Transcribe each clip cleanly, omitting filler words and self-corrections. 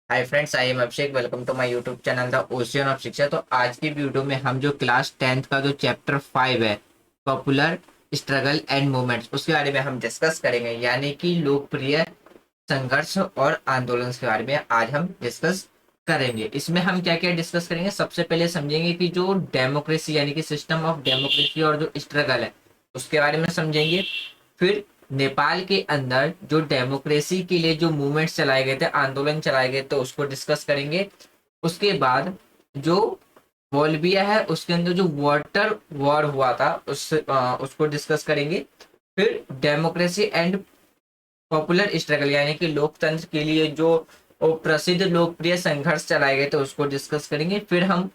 Hi friends, I am Abhishek. Welcome to my YouTube channel the ocean of Shiksha. तो आज की video में हम जो क्लास 10th का जो चैप्टर 5 है, पॉपुलर स्ट्रगल एंड मूवमेंट्स, उसके बारे में हम डिस्कस करेंगे। यानी कि लोकप्रिय संघर्ष और आंदोलन के बारे में आज हम डिस्कस करेंगे। इसमें हम क्या क्या डिस्कस करेंगे, सबसे पहले समझेंगे कि जो डेमोक्रेसी यानी कि सिस्टम ऑफ डेमोक्रेसी और जो स्ट्रगल है उसके बारे में समझेंगे। फिर नेपाल के अंदर जो डेमोक्रेसी के लिए जो मूवमेंट्स चलाए गए थे, आंदोलन चलाए गए थे, उसको डिस्कस करेंगे। उसके बाद जो बोल्बिया है उसके अंदर जो वाटर वॉर हुआ था उसको डिस्कस करेंगे। फिर डेमोक्रेसी एंड पॉपुलर स्ट्रगल यानी कि लोकतंत्र के लिए जो प्रसिद्ध लोकप्रिय संघर्ष चलाए गए थे उसको डिस्कस करेंगे। फिर हम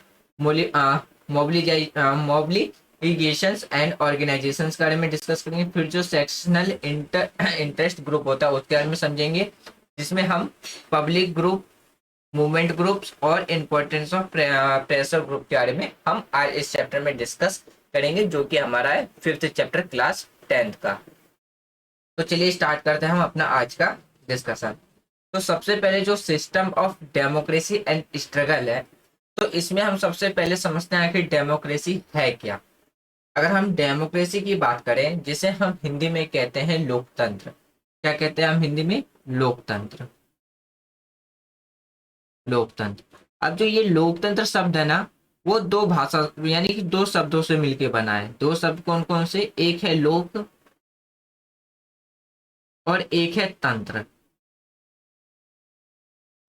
मोबिलिगेशंस एंड ऑर्गेनाइजेशंस के बारे में डिस्कस करेंगे। फिर जो सेक्शनल इंटरेस्ट ग्रुप होता है उसके बारे में समझेंगे, जिसमें हम पब्लिक ग्रुप, मूवमेंट ग्रुप्स और इम्पोर्टेंस ऑफ प्रेशर ग्रुप के बारे में हम आज इस चैप्टर में डिस्कस करेंगे, जो कि हमारा है 5th चैप्टर क्लास 10th का। तो चलिए स्टार्ट करते हैं हम अपना आज का डिस्कशन। तो सबसे पहले जो system of democracy and struggle है, तो इसमें हम सबसे पहले समझते हैं कि डेमोक्रेसी है क्या। अगर हम डेमोक्रेसी की बात करें, जिसे हम हिंदी में कहते हैं लोकतंत्र। क्या कहते हैं हम हिंदी में? लोकतंत्र। लोकतंत्र। अब जो ये लोकतंत्र शब्द है ना, वो दो भाषा यानी कि दो शब्दों से मिलके बना है। दो शब्द कौन कौन से? एक है लोक और एक है तंत्र।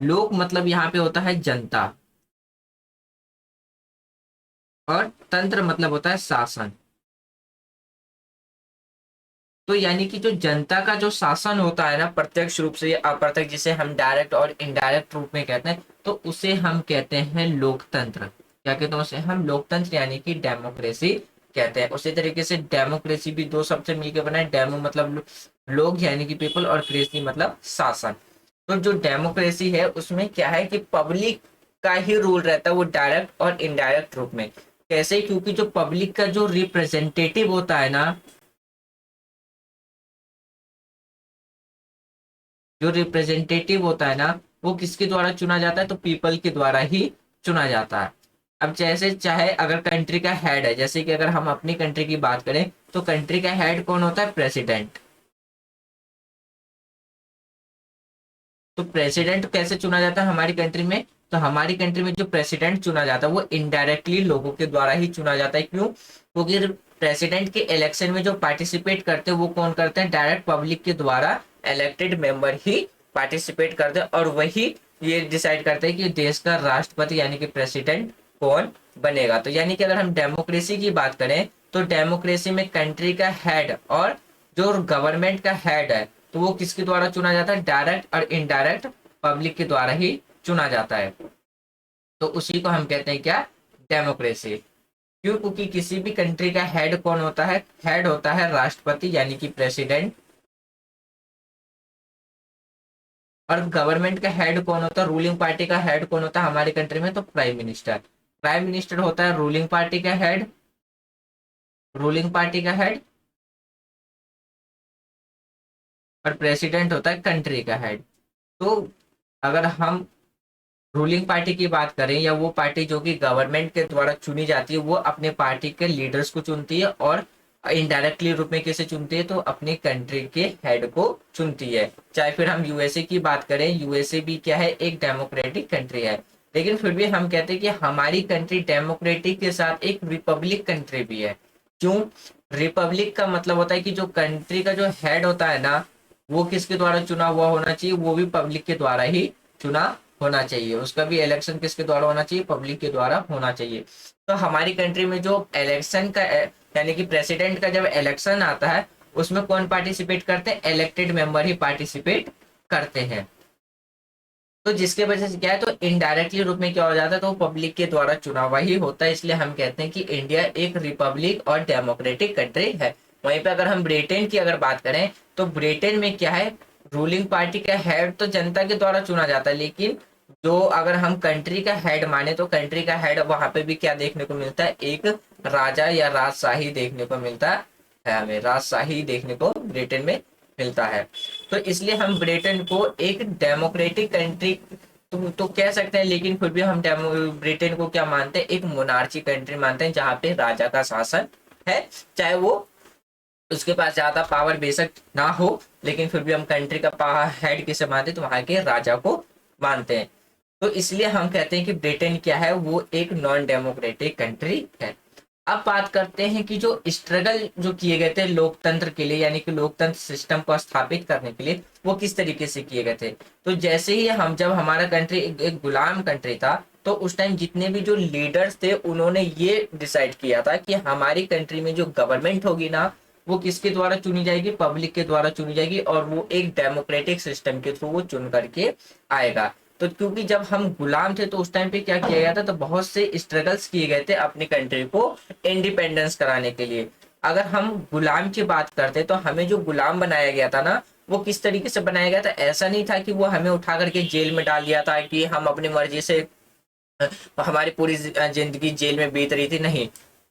लोक मतलब यहाँ पे होता है जनता, और तंत्र मतलब होता है शासन। तो यानी कि जो जनता का जो शासन होता है ना, प्रत्यक्ष रूप से या अप्रत्यक्ष, जिसे हम डायरेक्ट और इनडायरेक्ट रूप में कहते हैं, तो उसे हम कहते हैं लोकतंत्र। क्या कहते हैं उसे? हम लोकतंत्र यानी कि डेमोक्रेसी कहते हैं। उसी तरीके से डेमोक्रेसी भी दो शब्द से मिलकर बना है। डेमो मतलब लोग यानी कि पीपल, और क्रेसी मतलब शासन। तो जो डेमोक्रेसी है उसमें क्या है कि पब्लिक का ही रूल रहता है, वो डायरेक्ट और इनडायरेक्ट रूप में। कैसे? क्योंकि जो पब्लिक का जो रिप्रेजेंटेटिव होता है ना, जो रिप्रेजेंटेटिव होता है ना, वो किसके द्वारा चुना जाता है? तो पीपल के द्वारा ही चुना जाता है। अब जैसे चाहे अगर कंट्री का हेड है, जैसे कि अगर हम अपनी कंट्री की बात करें, तो कंट्री का हेड कौन होता है? प्रेसिडेंट। तो प्रेसिडेंट कैसे चुना जाता है हमारी कंट्री में? तो हमारी कंट्री में जो प्रेसिडेंट चुना जाता है वो इनडायरेक्टली लोगों के द्वारा ही चुना जाता है। क्यों? क्योंकि प्रेसिडेंट के इलेक्शन में जो पार्टिसिपेट करते हैं वो कौन करते हैं? डायरेक्ट पब्लिक के द्वारा इलेक्टेड मेंबर ही पार्टिसिपेट करते हैं, और वही ये डिसाइड करते हैं कि देश का राष्ट्रपति यानी कि प्रेसिडेंट कौन बनेगा। तो यानी कि अगर हम डेमोक्रेसी की बात करें, तो डेमोक्रेसी में कंट्री का हेड और जो गवर्नमेंट का हेड है, तो वो किसके द्वारा चुना जाता है? डायरेक्ट और इनडायरेक्ट पब्लिक के द्वारा ही चुना जाता है। तो उसी को हम कहते हैं क्या? डेमोक्रेसी। क्यों? क्योंकि किसी भी कंट्री का हेड कौन होता है? हेड होता है राष्ट्रपति यानी कि प्रेसिडेंट। और गवर्नमेंट का हेड कौन होता है? रूलिंग पार्टी का हेड कौन होता है हमारी कंट्री में? तो प्राइम मिनिस्टर। प्राइम मिनिस्टर होता है रूलिंग पार्टी का हेड। रूलिंग पार्टी का हेड। और प्रेसिडेंट होता है कंट्री का हेड। तो अगर हम रूलिंग पार्टी की बात करें, या वो पार्टी जो कि गवर्नमेंट के द्वारा चुनी जाती है, वो अपने पार्टी के लीडर्स को चुनती है, और इनडायरेक्टली रूप में कैसे चुनती है? तो अपनी कंट्री के हेड को चुनती है। चाहे फिर हम यूएसए की बात करें, यूएसए भी क्या है? एक डेमोक्रेटिक कंट्री है। लेकिन फिर भी हम कहते हैं कि हमारी कंट्री डेमोक्रेटिक के साथ एक रिपब्लिक कंट्री भी है। क्यों? रिपब्लिक का मतलब होता है कि जो कंट्री का जो हेड होता है ना, वो किसके द्वारा चुना हुआ होना चाहिए? वो भी पब्लिक के द्वारा ही चुना होना चाहिए। उसका भी इलेक्शन किसके द्वारा होना चाहिए? पब्लिक के द्वारा होना चाहिए। तो हमारी कंट्री में जो इलेक्शन का यानी कि प्रेसिडेंट का जब इलेक्शन आता है, उसमें कौन पार्टिसिपेट करते हैं? इलेक्टेड मेंबर ही पार्टिसिपेट करते हैं। तो जिसके वजह से क्या है, तो इनडायरेक्टली रूप में क्या हो जाता है? तो पब्लिक के द्वारा चुना हुआ ही होता है। इसलिए हम कहते हैं कि इंडिया एक रिपब्लिक और डेमोक्रेटिक कंट्री है। वहीं पे अगर हम ब्रिटेन की अगर बात करें, तो ब्रिटेन में क्या है? रूलिंग पार्टी का हेड तो जनता के द्वारा चुना जाता है, लेकिन जो अगर हम कंट्री का हेड माने, तो कंट्री का हेड वहां पे भी क्या देखने को मिलता है? एक राजा या राजशाही देखने को मिलता है। हमें राजशाही देखने को ब्रिटेन में मिलता है। तो इसलिए हम ब्रिटेन को एक डेमोक्रेटिक कंट्री तो कह सकते हैं, लेकिन फिर भी हम ब्रिटेन को क्या मानते हैं, एक मोनार्ची कंट्री मानते हैं जहाँ पे राजा का शासन है। चाहे वो उसके पास ज्यादा पावर बेशक ना हो, लेकिन फिर भी हम कंट्री का हेड किसे मानते हैं, तो वहां के राजा को मानते हैं। तो इसलिए हम कहते हैं कि ब्रिटेन क्या है, वो एक नॉन डेमोक्रेटिक कंट्री है। अब बात करते हैं कि जो स्ट्रगल जो किए गए थे लोकतंत्र के लिए, यानी कि लोकतंत्र सिस्टम को स्थापित करने के लिए, वो किस तरीके से किए गए थे। तो जैसे ही हम, जब हमारा कंट्री एक गुलाम कंट्री था, तो उस टाइम जितने भी जो लीडर्स थे उन्होंने ये डिसाइड किया था कि हमारी कंट्री में जो गवर्नमेंट होगी ना, वो किसके द्वारा चुनी जाएगी, पब्लिक के द्वारा चुनी जाएगी, और वो एक डेमोक्रेटिक सिस्टम के थ्रू वो चुन करके आएगा। तो क्योंकि जब हम गुलाम थे तो उस टाइम पे क्या किया गया था, तो बहुत से स्ट्रगल्स किए गए थे अपनी कंट्री को इंडिपेंडेंस कराने के लिए। अगर हम गुलाम की बात करते तो हमें जो गुलाम बनाया गया था ना, वो किस तरीके से बनाया गया था, ऐसा नहीं था कि वो हमें उठा करके जेल में डाल दिया था कि हम अपनी मर्जी से हमारी पूरी जिंदगी जेल में बीत रही थी, नहीं।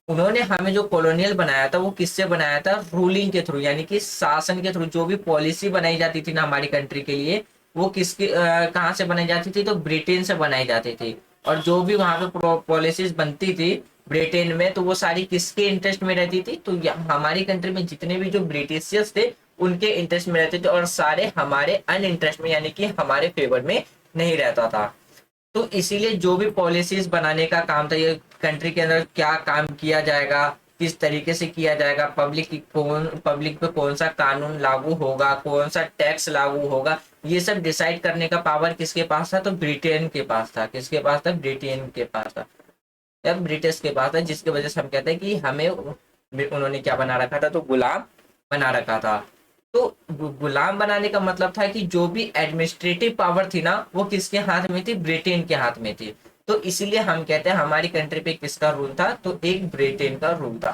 उन्होंने हमें जो कॉलोनियल बनाया था वो किससे बनाया था, रूलिंग के थ्रू, यानी कि शासन के थ्रू। जो भी पॉलिसी बनाई जाती थी ना हमारी कंट्री के लिए, वो किसके कहाँ से बनाई जाती थी, तो ब्रिटेन से बनाई जाती थी। और जो भी वहां पे पॉलिसीज बनती थी ब्रिटेन में, तो वो सारी किसके इंटरेस्ट में रहती थी, तो हमारी कंट्री में जितने भी जो ब्रिटिशियर्स थे उनके इंटरेस्ट में रहते थे, और सारे हमारे अन इंटरेस्ट में, यानी कि हमारे फेवर में नहीं रहता था। तो इसीलिए जो भी पॉलिसीज बनाने का काम था, ये कंट्री के अंदर क्या काम किया जाएगा, किस तरीके से किया जाएगा, पब्लिक पे कौन सा कानून लागू होगा, कौन सा टैक्स लागू होगा, ये सब डिसाइड करने का पावर किसके पास था, तो ब्रिटेन के पास था। किसके पास था, ब्रिटेन के पास था, या ब्रिटिश के पास था। जिसकी वजह से हम कहते हैं कि हमें उन्होंने क्या बना रखा था, तो गुलाम बना रखा था। तो गुलाम बनाने का मतलब था कि जो भी एडमिनिस्ट्रेटिव पावर थी ना, वो किसके हाथ में थी, ब्रिटेन के हाथ में थी। तो इसीलिए हम कहते हैं हमारी कंट्री पे किसका रूल था, तो एक ब्रिटेन का रूल था।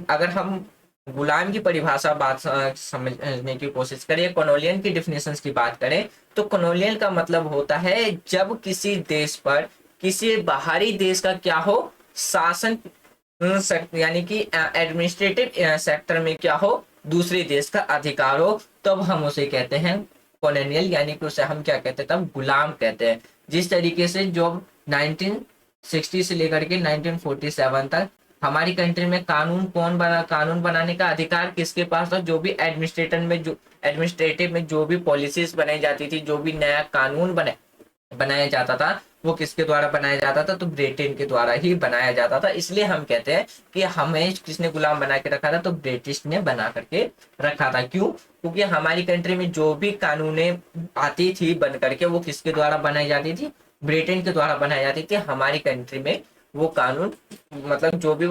अगर हम गुलाम की परिभाषा बात समझने की कोशिश करें, कॉलोनियल की डिफिनेशंस की बात करें, तो कॉलोनियल का मतलब होता है जब किसी देश पर किसी बाहरी देश का क्या हो, शासन, यानी कि एडमिनिस्ट्रेटिव सेक्टर में क्या हो, दूसरे देश का अधिकार हो, तब हम उसे कहते हैं कॉलोनियल, यानी कि उसे हम क्या कहते हैं, तब गुलाम कहते हैं। जिस तरीके से जो 1960 से लेकर के 1947 तक हमारी कंट्री में कानून बनाने का अधिकार किसके पास था, जो भी एडमिनिस्ट्रेटिव में जो भी पॉलिसीज बनाई जाती थी, जो भी नया कानून बनाया जाता था, वो किसके द्वारा बनाया जाता था, तो ब्रिटेन के द्वारा ही बनाया जाता था। इसलिए हम कहते हैं कि हमें किसने गुलाम बना के रखा था, तो ब्रिटिश ने बना करके रखा था। क्यों, क्योंकि हमारी कंट्री में जो भी कानूने आती थी बन करके, वो किसके द्वारा बनाई जाती थी, ब्रिटेन के द्वारा बनाई जाती थी। हमारी कंट्री में वो कानून, मतलब जो भी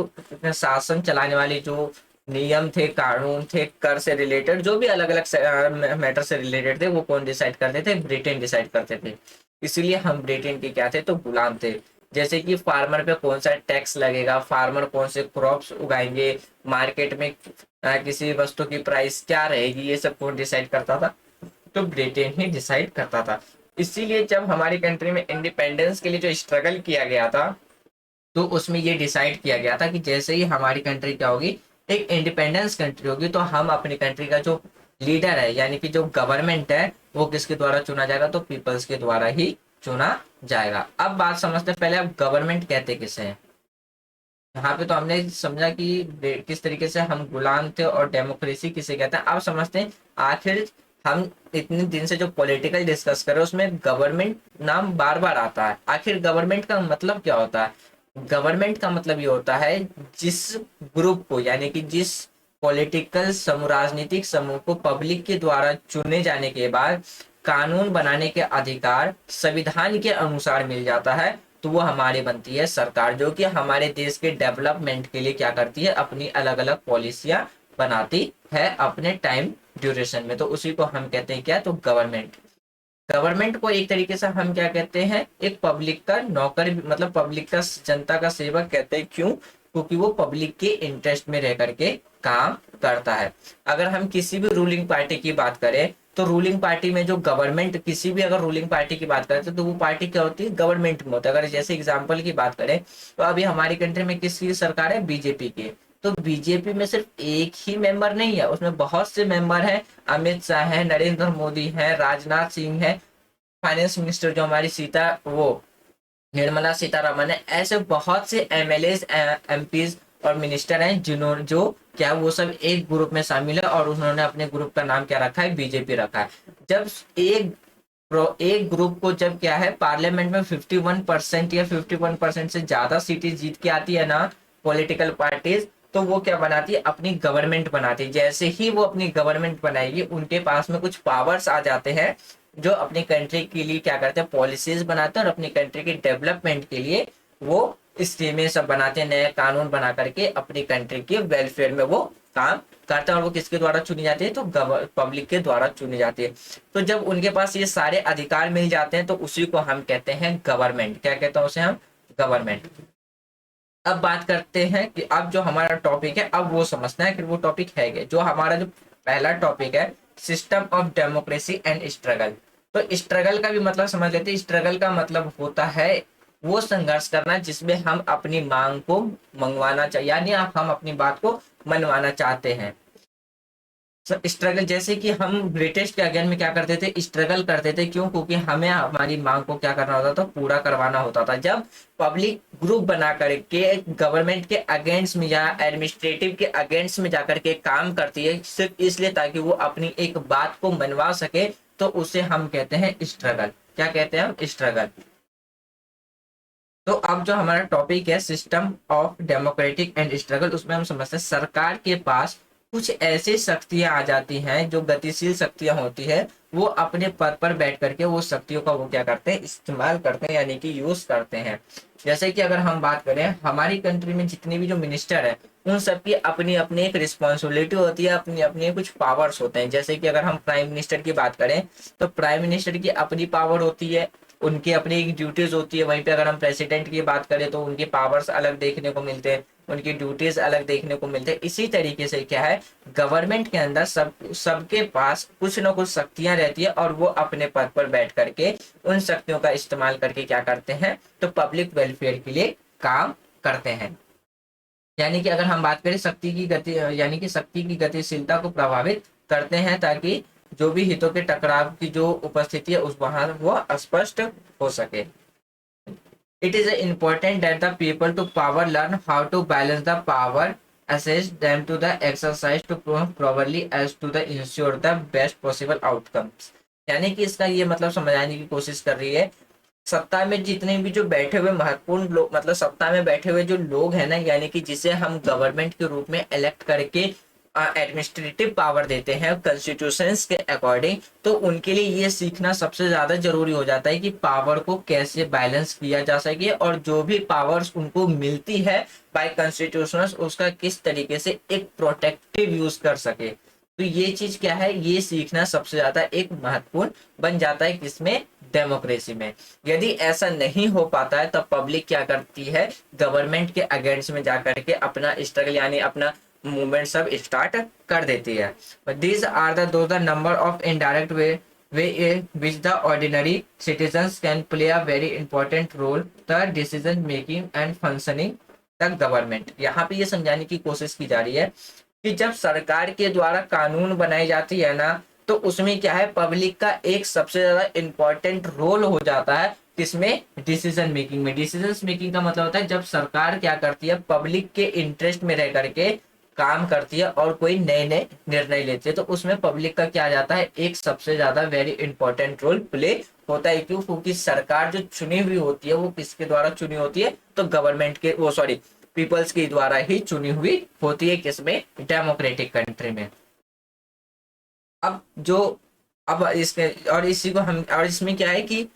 शासन चलाने वाले जो नियम थे, कानून थे, कर से रिलेटेड, जो भी अलग अलग मैटर से रिलेटेड थे, वो कौन डिसाइड करते थे, ब्रिटेन डिसाइड करते थे। इसीलिए हम ब्रिटेन के क्या थे, तो गुलाम थे। जैसे कि फार्मर पे कौन सा टैक्स लगेगा, फार्मर कौन से क्रॉप्स उगाएंगे, मार्केट में किसी वस्तु की प्राइस क्या रहेगी, ये सब कौन डिसाइड करता था, तो ब्रिटेन ही डिसाइड करता था। इसीलिए जब हमारी कंट्री में इंडिपेंडेंस के लिए जो स्ट्रगल किया गया था, तो उसमें ये डिसाइड किया गया था कि जैसे ही हमारी कंट्री क्या होगी, एक इंडिपेंडेंस कंट्री होगी, तो हम अपनी कंट्री का जो लीडर है, यानी कि जो गवर्नमेंट है, वो किसके द्वारा चुना जाएगा, तो पीपल्स के द्वारा ही चुना जाएगा। अब बात समझते हैं, पहले अब गवर्नमेंट कहते किसे हैं। यहाँ पे तो हमने समझा कि किस तरीके से हम गुलाम थे और डेमोक्रेसी किसे कहते हैं। अब समझते हैं आखिर हम इतने दिन से जो पॉलिटिकल डिस्कस कर रहे हैं उसमें गवर्नमेंट नाम बार बार आता है। आखिर गवर्नमेंट का मतलब क्या होता है, गवर्नमेंट का मतलब ये होता है जिस ग्रुप को, यानी कि जिस पॉलिटिकल समूह, राजनीतिक समूह को पब्लिक के द्वारा चुने जाने के बाद कानून बनाने के अधिकार संविधान के अनुसार मिल जाता है, तो वो हमारी बनती है सरकार, जो कि हमारे देश के डेवलपमेंट के लिए क्या करती है, अपनी अलग अलग पॉलिसियां बनाती है अपने टाइम ड्यूरेशन में। तो उसी को हम कहते हैं क्या, तो गवर्नमेंट। गवर्नमेंट को एक तरीके से हम क्या कहते हैं, एक पब्लिक का नौकर, मतलब पब्लिक का, जनता का सेवक कहते हैं। क्यों, क्योंकि वो पब्लिक के इंटरेस्ट में रह करके काम करता है। अगर हम किसी भी रूलिंग पार्टी की बात करें, तो रूलिंग पार्टी में जो गवर्नमेंट, किसी भी अगर रूलिंग पार्टी की बात करें तो वो पार्टी क्या होती है, गवर्नमेंट में होती है। अगर जैसे एग्जाम्पल की बात करें, तो अभी हमारी कंट्री में किसकी सरकार है, बीजेपी की। तो बीजेपी में सिर्फ एक ही मेंबर नहीं है, उसमें बहुत से मेंबर हैं। अमित शाह है, नरेंद्र मोदी है, राजनाथ सिंह है, फाइनेंस मिनिस्टर जो हमारी वो निर्मला सीतारमन है, ऐसे बहुत से एमएलए एमपीज और मिनिस्टर हैं जिन्होंने जो क्या वो सब एक ग्रुप में शामिल है और उन्होंने अपने ग्रुप का नाम क्या रखा है, बीजेपी रखा है। जब एक ग्रुप को जब क्या है पार्लियामेंट में 51% या 51% से ज्यादा सीटें जीत के आती है ना पॉलिटिकल पार्टीज, तो वो क्या बनाती है, अपनी गवर्नमेंट बनाती है। जैसे ही वो अपनी गवर्नमेंट बनाएगी उनके पास में कुछ पावर्स आ जाते हैं जो अपनी कंट्री के लिए क्या करते हैं, पॉलिसीज बनाते हैं और अपनी कंट्री के डेवलपमेंट के लिए वो स्कीमें सब बनाते हैं, नए कानून बना करके अपनी कंट्री के वेलफेयर में वो काम करते हैं। और वो किसके द्वारा चुनी जाती है, तो पब्लिक के द्वारा चुनी जाती है। तो जब उनके पास ये सारे अधिकार मिल जाते हैं तो उसी को हम कहते हैं गवर्नमेंट। क्या कहते हैं उसे हम, गवर्नमेंट। अब बात करते हैं कि अब जो हमारा टॉपिक है अब वो समझना है कि वो टॉपिक है क्या। जो हमारा जो पहला टॉपिक है, system of democracy and struggle. तो स्ट्रगल का भी मतलब समझ लेते हैं। स्ट्रगल का मतलब होता है वो संघर्ष करना जिसमें हम अपनी मांग को मंगवाना चाहिए, यानी हम अपनी बात को मनवाना चाहते हैं। स्ट्रगल जैसे कि हम ब्रिटिश के अगेंस्ट में क्या करते थे, स्ट्रगल करते थे। क्यों? क्योंकि हमें हमारी मांग को क्या करना होता था, पूरा करवाना होता था। जब पब्लिक ग्रुप बना करके गवर्नमेंट के अगेंस्ट में या एडमिनिस्ट्रेटिव के अगेंस्ट में जाकर के काम करती है सिर्फ इसलिए ताकि वो अपनी एक बात को मनवा सके, तो उसे हम कहते हैं स्ट्रगल। क्या कहते हैं हम, स्ट्रगल। तो अब जो हमारा टॉपिक है system of democratic and struggle, उसमें हम समझते हैं सरकार के पास कुछ ऐसी शक्तियां आ जाती हैं जो गतिशील शक्तियां होती है, वो अपने पद पर बैठ करके वो शक्तियों का वो क्या करते हैं, इस्तेमाल करते हैं, यानी कि यूज करते हैं। जैसे कि अगर हम बात करें हमारी कंट्री में जितने भी जो मिनिस्टर है उन सबकी अपनी अपनी एक रिस्पॉन्सिबिलिटी होती है, अपनी अपनी कुछ पावर्स होते हैं। जैसे कि अगर हम प्राइम मिनिस्टर की बात करें तो प्राइम मिनिस्टर की अपनी पावर होती है, उनकी अपनी एक ड्यूटीज होती है। वहीं पे अगर हम प्रेसिडेंट की बात करें तो उनके पावर्स अलग देखने को मिलते हैं, उनकी ड्यूटीज अलग देखने को मिलते हैं। इसी तरीके से क्या है, गवर्नमेंट के अंदर सबके पास कुछ ना कुछ शक्तियां रहती है और वो अपने पद पर बैठ करके उन शक्तियों का इस्तेमाल करके क्या करते हैं, तो पब्लिक वेलफेयर के लिए काम करते हैं। यानी कि अगर हम बात करें शक्ति की गति, यानी कि शक्ति की गतिशीलता को प्रभावित करते हैं ताकि जो भी हितों के टकराव की जो उपस्थिति है उस वहां वो स्पष्ट हो सके। It is important that the people to power learn how to balance the power, assess them to the exercise to properly as to the ensure the best possible outcomes। यानी कि इसका ये मतलब समझाने की कोशिश कर रही है, सत्ता में जितने भी जो बैठे हुए महत्वपूर्ण लोग, मतलब सत्ता में बैठे हुए जो लोग हैं ना, यानी कि जिसे हम गवर्नमेंट के रूप में इलेक्ट करके एडमिनिस्ट्रेटिव पावर देते हैं कॉन्स्टिट्यूशंस के अकॉर्डिंग, तो उनके लिए ये सीखना सबसे ज्यादा जरूरी हो जाता है कि पावर को कैसे बैलेंस किया जा सके और जो भी पावर्स उनको मिलती है बाय कॉन्स्टिट्यूशंस उसका किस तरीके से एक प्रोटेक्टिव यूज कर सके। तो ये चीज क्या है, ये सीखना सबसे ज्यादा एक महत्वपूर्ण बन जाता है किसमें, डेमोक्रेसी में। यदि ऐसा नहीं हो पाता है तब पब्लिक क्या करती है, गवर्नमेंट के अगेंस्ट में जाकर के अपना स्ट्रगल यानी अपना मूवमेंट सब स्टार्ट कर देती है। These are the number of indirect way which the ordinary citizens can play a very important role the decision making and functioning the government. यहाँ पे ये समझाने की कोशिश की जा रही है कि जब सरकार के द्वारा कानून बनाई जाती है ना, तो उसमें क्या है, पब्लिक का एक सबसे ज्यादा इंपॉर्टेंट रोल हो जाता है किसमें, डिसीजन मेकिंग में। डिसीजन मेकिंग का मतलब होता है जब सरकार क्या करती है, पब्लिक के इंटरेस्ट में रह करके काम करती है और कोई नए नए निर्णय लेती है, तो उसमें पब्लिक का क्या आ जाता है, एक सबसे ज्यादा वेरी इंपॉर्टेंट रोल प्ले होता है। क्यों? क्योंकि सरकार जो चुनी हुई होती है वो किसके द्वारा चुनी होती है, तो गवर्नमेंट के वो सॉरी पीपल्स के द्वारा ही चुनी हुई होती है, किसमें, डेमोक्रेटिक कंट्री में। अब जो अब इसके और इसी को हम और इसमें क्या है कि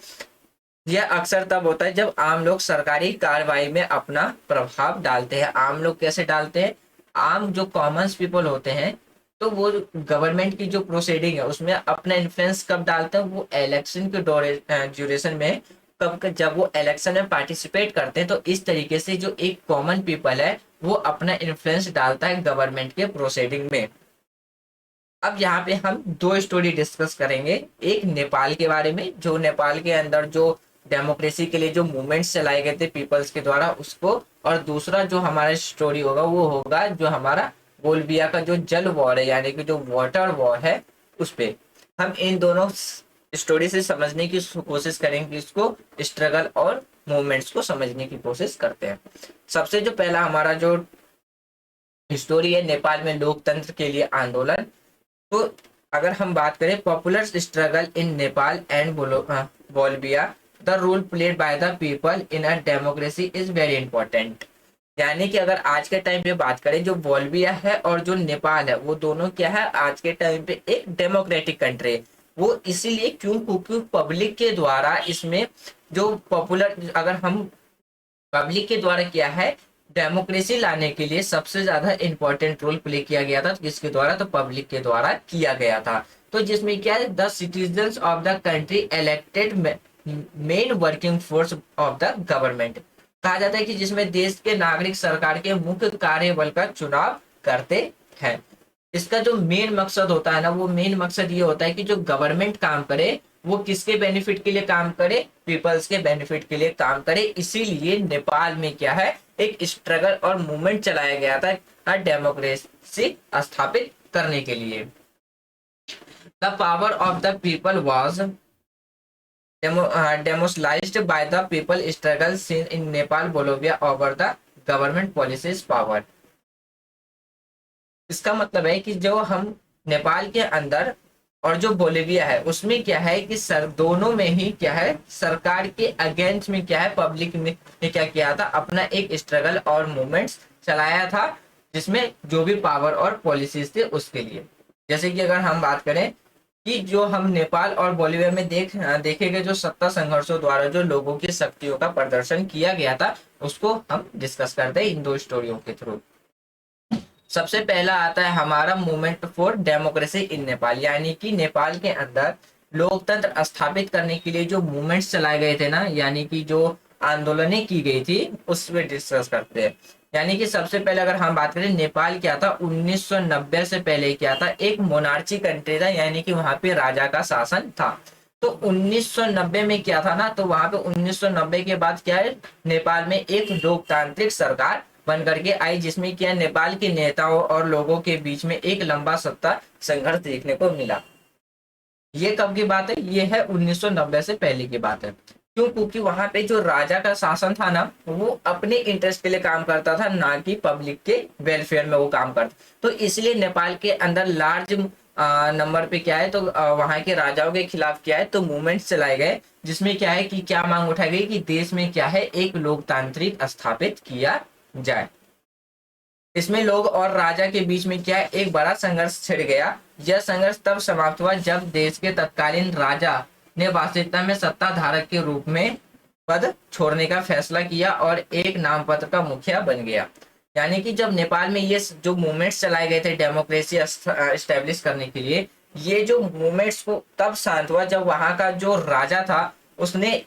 यह अक्सर तब होता है जब आम लोग सरकारी कार्रवाई में अपना प्रभाव डालते हैं। आम लोग कैसे डालते हैं, आम जो कॉमन पीपल होते हैं तो वो गवर्नमेंट की जो प्रोसीडिंग है उसमें अपना इन्फ्लुएंस कब डालते हैं, वो इलेक्शन के ड्यूरेशन में, कब जब वो इलेक्शन में पार्टिसिपेट करते हैं। तो इस तरीके से जो एक कॉमन पीपल है वो अपना इन्फ्लुएंस डालता है गवर्नमेंट के प्रोसीडिंग में। अब यहाँ पे हम दो स्टोरी डिस्कस करेंगे, एक नेपाल के बारे में, जो नेपाल के अंदर जो डेमोक्रेसी के लिए जो मूवमेंट्स चलाए गए थे पीपल्स के द्वारा उसको, और दूसरा जो हमारा स्टोरी होगा वो होगा जो हमारा बोलबिया का जो जल वॉर है, यानी कि जो वाटर वॉर है उस पे। हम इन दोनों स्टोरी से समझने की कोशिश करेंगे, इसको स्ट्रगल और मूवमेंट्स को समझने की कोशिश करते हैं। सबसे जो पहला हमारा जो स्टोरी है नेपाल में लोकतंत्र के लिए आंदोलन। तो अगर हम बात करें popular struggle in Nepal and Bolivia, the role played by the people in a democracy is very important. यानी कि अगर आज के टाइम पे बात करें, जो बोलिविया है और जो नेपाल है वो दोनों क्या है आज के टाइम पे एक डेमोक्रेटिक कंट्री है। वो इसीलिए क्यों, क्योंकि पब्लिक के द्वारा इसमें जो पॉपुलर, अगर हम पब्लिक के द्वारा क्या है डेमोक्रेसी लाने के लिए सबसे ज्यादा इंपॉर्टेंट रोल प्ले किया गया था। किसके द्वारा, तो पब्लिक के द्वारा किया गया था। तो जिसमें क्या है, the citizens of the country elected main working force of the government. कहा जाता है कि जिसमें देश के नागरिक सरकार के मुख्य कार्यबल का चुनाव करते हैं। इसका जो मेन मकसद होता है ना, वो मेन मकसद ये होता है कि जो गवर्नमेंट काम करे वो किसके बेनिफिट के लिए काम करे, पीपल्स के बेनिफिट के लिए काम करे। इसीलिए नेपाल में क्या है एक स्ट्रगल और मूवमेंट चलाया गया था डेमोक्रेसी स्थापित करने के लिए। The power of the people was demonstrated by the people struggle seen in Nepal, Bolivia over the government policies power। इसका मतलब है कि जो हम नेपाल के अंदर और जो बोलिविया है उसमें क्या है कि सर दोनों में ही क्या है सरकार के अगेंस्ट में क्या है पब्लिक ने क्या किया था, अपना एक स्ट्रगल और मूवमेंट्स चलाया था जिसमें जो भी पावर और पॉलिसीज थे उसके लिए। जैसे कि अगर हम बात करें कि जो हम नेपाल और बोलिविया में देखे गए जो सत्ता संघर्षों द्वारा जो लोगों की शक्तियों का प्रदर्शन किया गया था उसको हम डिस्कस करते हैं इन दो स्टोरियों के थ्रू। सबसे पहला आता है हमारा movement for democracy in Nepal, यानी कि नेपाल के अंदर लोकतंत्र स्थापित करने के लिए जो मूवमेंट्स चलाए गए थे ना, यानी कि जो आंदोलनें की गई थी उस पर डिस्कस करते हैं। यानी कि सबसे पहले अगर हम बात करें नेपाल क्या था, 1990 से पहले क्या था एक मोनार्ची कंट्री था, यानी कि वहां पे राजा का शासन था। तो 1990 में क्या था ना, तो वहां पे 1990 के बाद क्या है नेपाल में एक लोकतांत्रिक सरकार बन करके आई, जिसमें क्या नेपाल के नेताओं और लोगों के बीच में एक लंबा सत्ता संघर्ष देखने को मिला। ये कब की बात है, ये है 1990 से पहले की बात है। क्यों, क्योंकि वहां पे जो राजा का शासन था ना वो अपने इंटरेस्ट के लिए काम करता था, ना कि पब्लिक के वेलफेयर में वो काम करता। तो इसलिए नेपाल के अंदर लार्ज नंबर पे क्या है तो वहां के राजाओं के खिलाफ क्या है तो मूवमेंट्स चलाए गए, जिसमें क्या है कि क्या मांग उठाई गई कि देश में क्या है एक लोकतांत्रिक स्थापित किया जाए। इसमें लोग और राजा के बीच में क्या है एक बड़ा संघर्ष छिड़ गया। यह संघर्ष तब समाप्त हुआ जब देश के तत्कालीन राजा ने वास्तविकता में सत्ता धारक के रूप में पद छोड़ने का फैसला किया और एक नामपत्र का मुखिया बन गया। यानी कि जब नेपाल में ये जो मूवमेंट्स चलाए गए थे डेमोक्रेसी एस्टेब्लिश करने के लिए, ये जो मूवमेंट्स को तब शांत हुआ जब वहां का जो राजा था उसने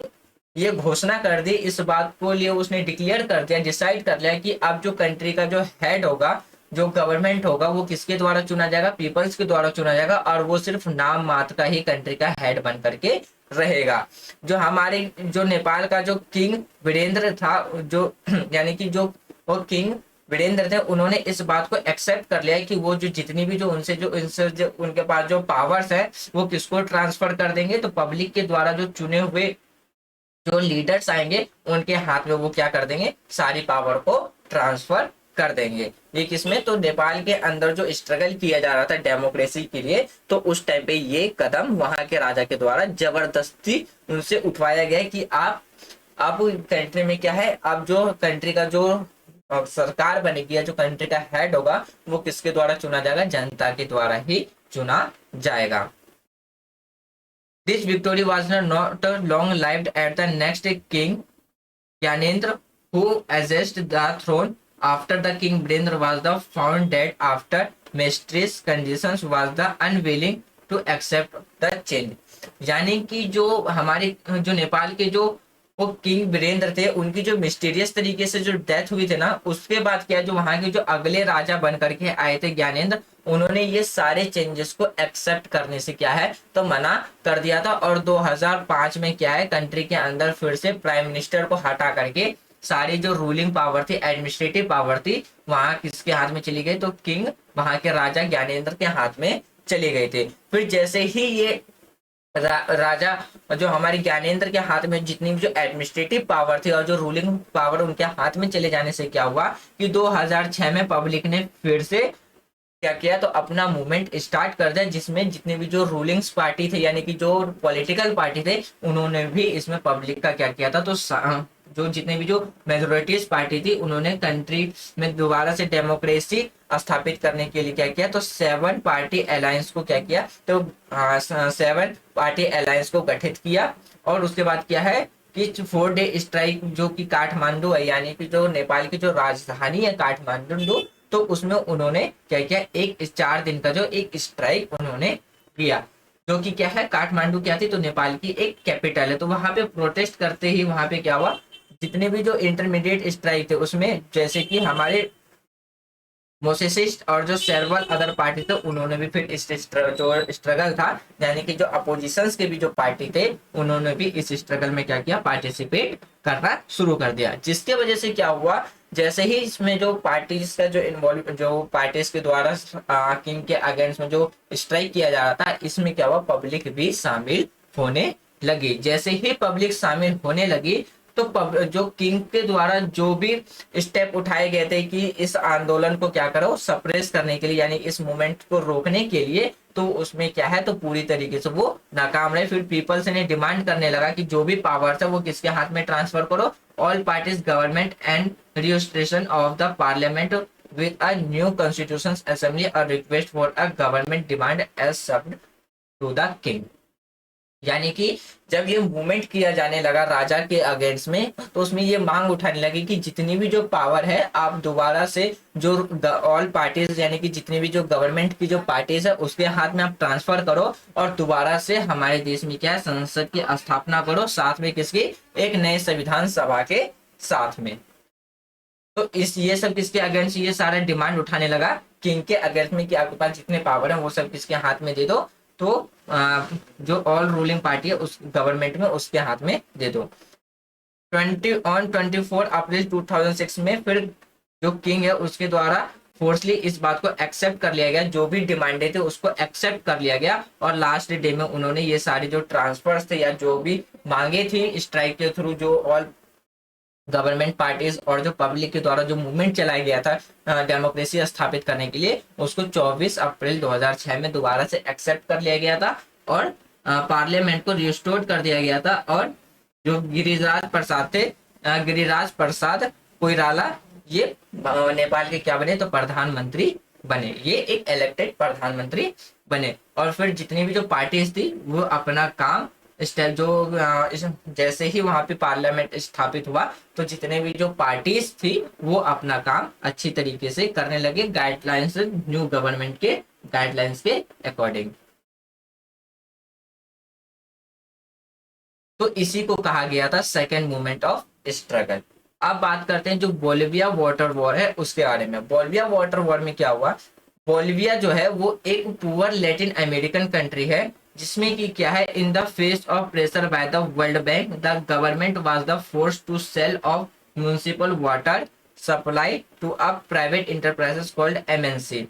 ये घोषणा कर दी, इस बात को लिए उसने डिक्लेयर कर दिया, डिसाइड कर लिया कि अब जो कंट्री का जो हेड होगा, जो गवर्नमेंट होगा वो किसके द्वारा चुना जाएगा, पीपल्स के द्वारा चुना जाएगा, और वो सिर्फ नाम मात्र का ही कंट्री का हेड बन करके रहेगा। जो हमारे जो नेपाल का जो किंग वीरेंद्र था, जो यानी कि जो वो किंग वीरेंद्र थे, उन्होंने इस बात को एक्सेप्ट कर लिया कि वो जो जितनी भी जो उनसे जो उनके पास जो पावर्स है वो किसको ट्रांसफर कर देंगे, तो पब्लिक के द्वारा जो चुने हुए जो लीडर्स आएंगे उनके हाथ में वो क्या कर देंगे, सारी पावर को ट्रांसफर कर देंगे। ये किसमें, तो नेपाल के अंदर जो स्ट्रगल किया जा रहा था डेमोक्रेसी के लिए, तो उस टाइम पे ये कदम वहां के राजा के द्वारा जबरदस्ती उनसे उठवाया गया कि आप कंट्री में क्या है, अब जो कंट्री का जो सरकार बनेगी या जो कंट्री का हेड होगा वो किसके द्वारा चुना जाएगा, जनता के द्वारा ही चुना जाएगा। This victory was not long lived at the next king Gyanendra, who ascended the throne after the king Birendra was the found dead after mistress conditions was the unwilling to accept the change। यानी कि जो हमारे जो नेपाल के जो वो king Virendra थे उनकी जो मिस्टीरियस तरीके से जो डेथ हुई थी ना, उसके बाद क्या जो वहां के जो अगले राजा बन करके आए थे ज्ञानेंद्र, उन्होंने ये सारे चेंजेस को एक्सेप्ट करने से क्या है तो मना कर दिया था। और 2005 में क्या है कंट्री के अंदर फिर से प्राइम मिनिस्टर को हटा करके सारी जो रूलिंग पावर थी, एडमिनिस्ट्रेटिव पावर थी, वहां किसके हाथ में चली गई, तो किंग वहां के राजा ज्ञानेंद्र के हाथ में चले गए थे। फिर जैसे ही ये राजा जो हमारे ज्ञानेंद्र के हाथ में जितनी भी जो एडमिनिस्ट्रेटिव पावर थी और जो रूलिंग पावर उनके हाथ में चले जाने से क्या हुआ कि 2006 में पब्लिक ने फिर से क्या किया, तो अपना मूवमेंट स्टार्ट कर दिया, जिसमें जितने भी जो रूलिंग्स पार्टी थे यानी कि जो पॉलिटिकल पार्टी थे उन्होंने भी इसमें पब्लिक का क्या किया था, तो जो जितने भी जो मेजोरिटीज पार्टी थी उन्होंने कंट्री में दोबारा से डेमोक्रेसी स्थापित करने के लिए क्या किया, तो 7 पार्टी अलायंस को क्या किया, तो 7 पार्टी अलायंस को गठित किया। और उसके बाद क्या है कि 4 डे स्ट्राइक जो कि काठमांडू है, यानी कि जो नेपाल की जो राजधानी है काठमांडू, तो उसमें उन्होंने क्या किया, एक 4 दिन का जो एक स्ट्राइक उन्होंने किया, जो कि क्या है काठमांडू क्या थी, तो नेपाल की एक कैपिटल है। तो वहां पे प्रोटेस्ट करते ही वहां पे क्या हुआ, जितने भी जो इंटरमीडिएट स्ट्राइक थे उसमें जैसे कि हमारे मोसेसिस्ट और जो सेवरल अदर पार्टी थे उन्होंने भी फिर इस जो स्ट्रगल था, यानी कि जो अपोजिशंस के भी जो पार्टी थे उन्होंने भी इस स्ट्रगल में क्या किया, पार्टिसिपेट करना शुरू कर दिया। जिसके वजह से क्या हुआ, जैसे ही इसमें जो पार्टीज का जो इन्वॉल्व जो पार्टीज के द्वारा किंग के अगेंस्ट में जो स्ट्राइक किया जा रहा था, इसमें क्या हुआ, पब्लिक भी शामिल होने लगी। जैसे ही पब्लिक शामिल होने लगी तो जो किंग के द्वारा जो भी स्टेप उठाए गए थे कि इस आंदोलन को क्या करो, सप्रेस करने के लिए, यानी इस मूवमेंट को रोकने के लिए, तो उसमें क्या है, तो पूरी तरीके से वो नाकाम रहे। फिर पीपल्स ने डिमांड करने लगा कि जो भी पावर है वो किसके हाथ में ट्रांसफर करो, all parties government and registration of the parliament with a new constitution assembly, a request for a government demand as submitted to the king। यानी कि जब ये मूवमेंट किया जाने लगा राजा के अगेंस्ट में, तो उसमें ये मांग उठाने लगी कि जितनी भी जो पावर है आप दोबारा से जो ऑल पार्टीज यानी कि जितनी भी जो गवर्नमेंट की जो पार्टीज है उसके हाथ में आप ट्रांसफर करो और दोबारा से हमारे देश में क्या है, संसद की स्थापना करो, साथ में किसकी, एक नए संविधान सभा के साथ में। तो इस ये सब किसके अगेंस्ट, ये सारा डिमांड उठाने लगा किंग के अगेंस्ट में कि आपके पास जितने पावर है वो सब किसके हाथ में दे दो, तो जो ऑल रूलिंग पार्टी है उस गवर्नमेंट में उसके हाथ में दे दो। 24 अप्रैल 2006 में फिर जो किंग है उसके द्वारा फोर्सली इस बात को एक्सेप्ट कर लिया गया, जो भी डिमांडे थे उसको एक्सेप्ट कर लिया गया, और लास्ट डे में उन्होंने ये सारे जो ट्रांसफर्स थे या जो भी मांगे थी स्ट्राइक के थ्रू जो ऑल गवर्नमेंट पार्टीज और जो पब्लिक के द्वारा जो मूवमेंट चलाया गया था डेमोक्रेसी स्थापित करने के लिए, उसको 24 अप्रैल 2006 में दोबारा से एक्सेप्ट कर लिया गया था और पार्लियामेंट को रिस्टोर कर दिया गया था। और जो गिरिराज प्रसाद थे, गिरिराज प्रसाद कोइराला, ये नेपाल के क्या बने, तो प्रधानमंत्री बने, ये एक इलेक्टेड प्रधानमंत्री बने। और फिर जितनी भी जो पार्टीज थी वो अपना काम स्टेप जो जैसे ही वहां पे पार्लियामेंट स्थापित हुआ तो जितने भी जो पार्टीज थी वो अपना काम अच्छी तरीके से करने लगे, गाइडलाइंस न्यू गवर्नमेंट के गाइडलाइंस के अकॉर्डिंग। तो इसी को कहा गया था सेकेंड मूवमेंट ऑफ स्ट्रगल। अब बात करते हैं जो बोलिविया वाटर वॉर है उसके बारे में। बोलिविया वाटर वॉर में क्या हुआ, बोलिविया जो है वो एक पुअर लैटिन अमेरिकन कंट्री है जिसमें कि क्या है, in the face of pressure by the World Bank the government was the force to sell of municipal water supply to a private enterprises called MNC.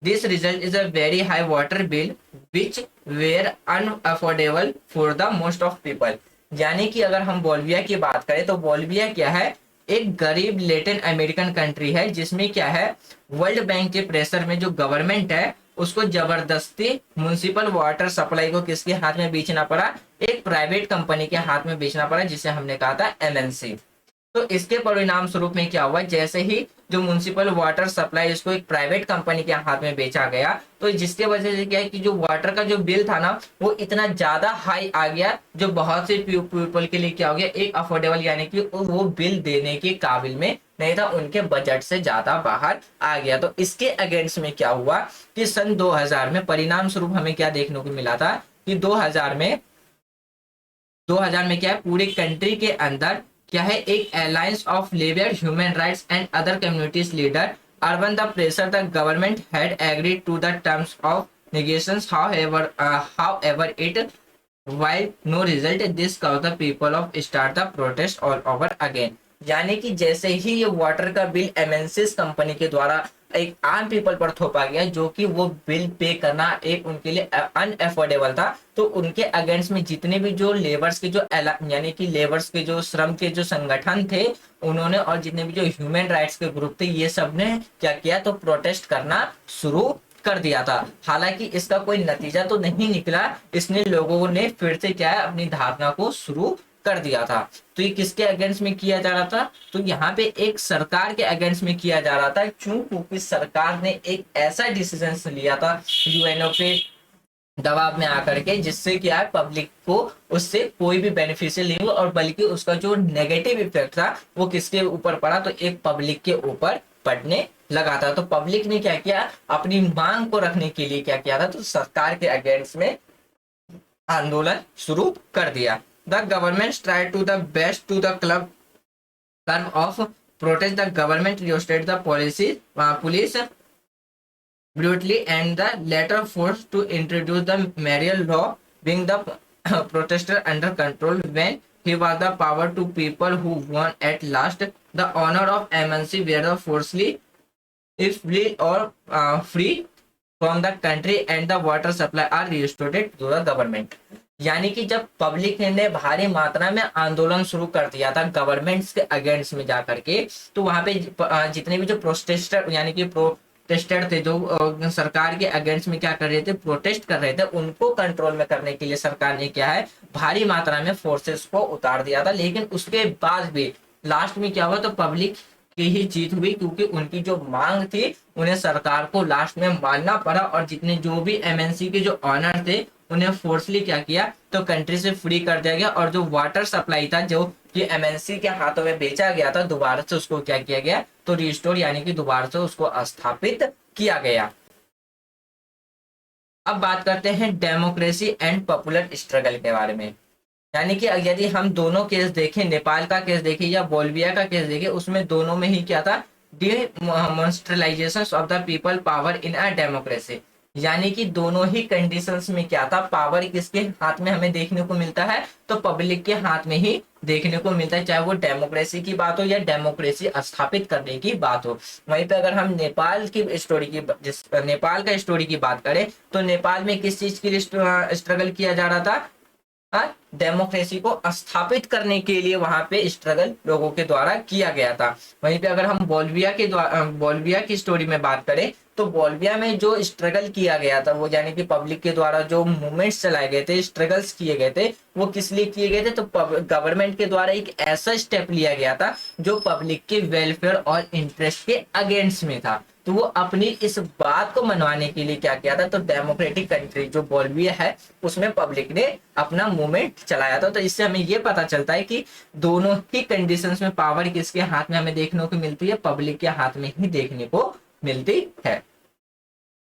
This result is a very high water bill which were unaffordable for the most of people. यानी कि अगर हम Bolivia की बात करें तो Bolivia क्या है, एक गरीब लैटिन अमेरिकन कंट्री है जिसमें क्या है, वर्ल्ड बैंक के प्रेशर में जो गवर्नमेंट है उसको जबरदस्ती म्युनिसिपल वाटर सप्लाई को किसके हाथ में बेचना पड़ा, एक प्राइवेट कंपनी के हाथ में बेचना पड़ा जिसे हमने कहा था एमएनसी। तो इसके परिणाम स्वरूप में क्या हुआ, जैसे ही जो म्युनिसिपल वाटर सप्लाई इसको एक प्राइवेट कंपनी के हाथ में बेचा गया, तो जिसके वजह से क्या है कि जो वाटर का जो बिल था ना वो इतना ज्यादा हाई आ गया, जो बहुत से पीपल के लिए क्या हो गया, एक अफोर्डेबल यानी कि वो बिल देने के काबिल में नहीं था, उनके बजट से ज्यादा बाहर आ गया। तो इसके अगेंस्ट में क्या हुआ कि सन 2000 में परिणाम स्वरूप हमें क्या देखने को मिला था कि 2000 में क्या है, पूरी कंट्री के अंदर क्या है, एक alliance of labour human rights and other communities leader urban the pressure the government had agreed to the terms of negotiations however it while no result this caused the people of start the protest all over again। यानी कि जैसे ही ये water का bill MNCs company के द्वारा एक आम people पर थोपा गया, जो कि वो बिल पे करना एक उनके लिए अनएफोर्डेबल था। तो उनके अगेंस्ट में जितने भी जो लेबर्स के जो यानी कि लेबर्स के जो श्रम के जो संगठन थे उन्होंने, और जितने भी जो ह्यूमन राइट्स के ग्रुप थे, ये सब ने क्या किया, तो प्रोटेस्ट करना शुरू कर दिया था। हालांकि इसका कोई नतीजा तो नहीं निकला, इसने लोगों ने फिर से क्या है, अपनी धारणा को शुरू कर दिया था। तो ये किसके अगेंस्ट में किया जा रहा था, तो यहाँ पे एक सरकार के अगेंस्ट में किया जा रहा था, क्योंकि सरकार ने एक ऐसा डिसीजन लिया था यूएनओ पे दबाव में आकर के, जिससे क्या है, पब्लिक को उससे कोई भी बेनिफिशियल नहीं हुआ, और बल्कि उसका जो नेगेटिव इफेक्ट था वो किसके ऊपर पड़ा, तो एक पब्लिक के ऊपर पड़ने लगा था। तो पब्लिक ने क्या किया, अपनी मांग को रखने के लिए क्या किया था, तो सरकार के अगेंस्ट में आंदोलन शुरू कर दिया। The government try to the best to the club curve of protest the government restate the policy police brutally and the latter forced to introduce the martial law, being the protester under control when he was the power to people who won at last the honor of MNC were the forcefully if free or free from the country and the water supply are restored to the government। यानी कि जब public ने भारी मात्रा में आंदोलन शुरू कर दिया था गवर्नमेंट्स के अगेंस्ट में जाकर के, तो वहां पे जितने भी जो प्रोटेस्टर यानी कि प्रोटेस्टर थे, जो सरकार के अगेंस्ट में क्या कर रहे थे, प्रोटेस्ट कर रहे थे, उनको कंट्रोल में करने के लिए सरकार ने क्या है, भारी मात्रा में फोर्सेस को उतार दिया था। लेकिन उसके बाद भी लास्ट में क्या हुआ, तो पब्लिक की ही जीत हुई, क्योंकि उनकी जो मांग थी उन्हें सरकार को लास्ट में मानना पड़ा, और जितने जो भी एमएनसी के जो ऑनर थे उन्हें फोर्सली क्या किया, तो कंट्री से फ्री कर दिया गया, और जो वाटर सप्लाई था जो कि एमएनसी के हाथों में बेचा गया था, दोबारा से उसको क्या किया गया, तो रिस्टोर यानी कि दोबारा से उसको स्थापित किया गया। अब बात करते हैं डेमोक्रेसी एंड पॉपुलर स्ट्रगल के बारे में। यानी कि यदि हम दोनों केस देखें, नेपाल का केस देखें या बोल्विया का केस देखें, उसमें दोनों में ही क्या था, demonstration of the people power in a democracy. यानी कि दोनों ही कंडीशंस में क्या था, पावर किसके हाथ में हमें देखने को मिलता है, तो पब्लिक के हाथ में ही देखने को मिलता है, चाहे वो डेमोक्रेसी की बात हो या डेमोक्रेसी स्थापित करने की बात हो। वहीं पे अगर हम नेपाल की स्टोरी की नेपाल का स्टोरी की बात करें, तो नेपाल में किस चीज के लिए स्ट्रगल किया जा रहा था, डेमोक्रेसी को स्थापित करने के लिए वहां पे स्ट्रगल लोगों के द्वारा किया गया था। वहीं पे अगर हम बोल्विया की स्टोरी में बात करें, तो बोल्विया में जो स्ट्रगल किया गया था वो यानी कि पब्लिक के द्वारा जो मूवमेंट्स चलाए गए थे, स्ट्रगल्स किए गए थे, वो किस लिए किए गए थे, तो गवर्नमेंट के द्वारा एक ऐसा स्टेप लिया गया था जो पब्लिक के वेलफेयर और इंटरेस्ट के अगेंस्ट में था। तो वो अपनी इस बात को मनवाने के लिए क्या किया था, तो डेमोक्रेटिक कंट्री जो बोल्विया है उसमें पब्लिक ने अपना मूवमेंट चलाया था। तो इससे हमें ये पता चलता है कि दोनों ही कंडीशंस में पावर किसके हाथ में हमें देखने को मिलती है, पब्लिक के हाथ में ही देखने को मिलती है।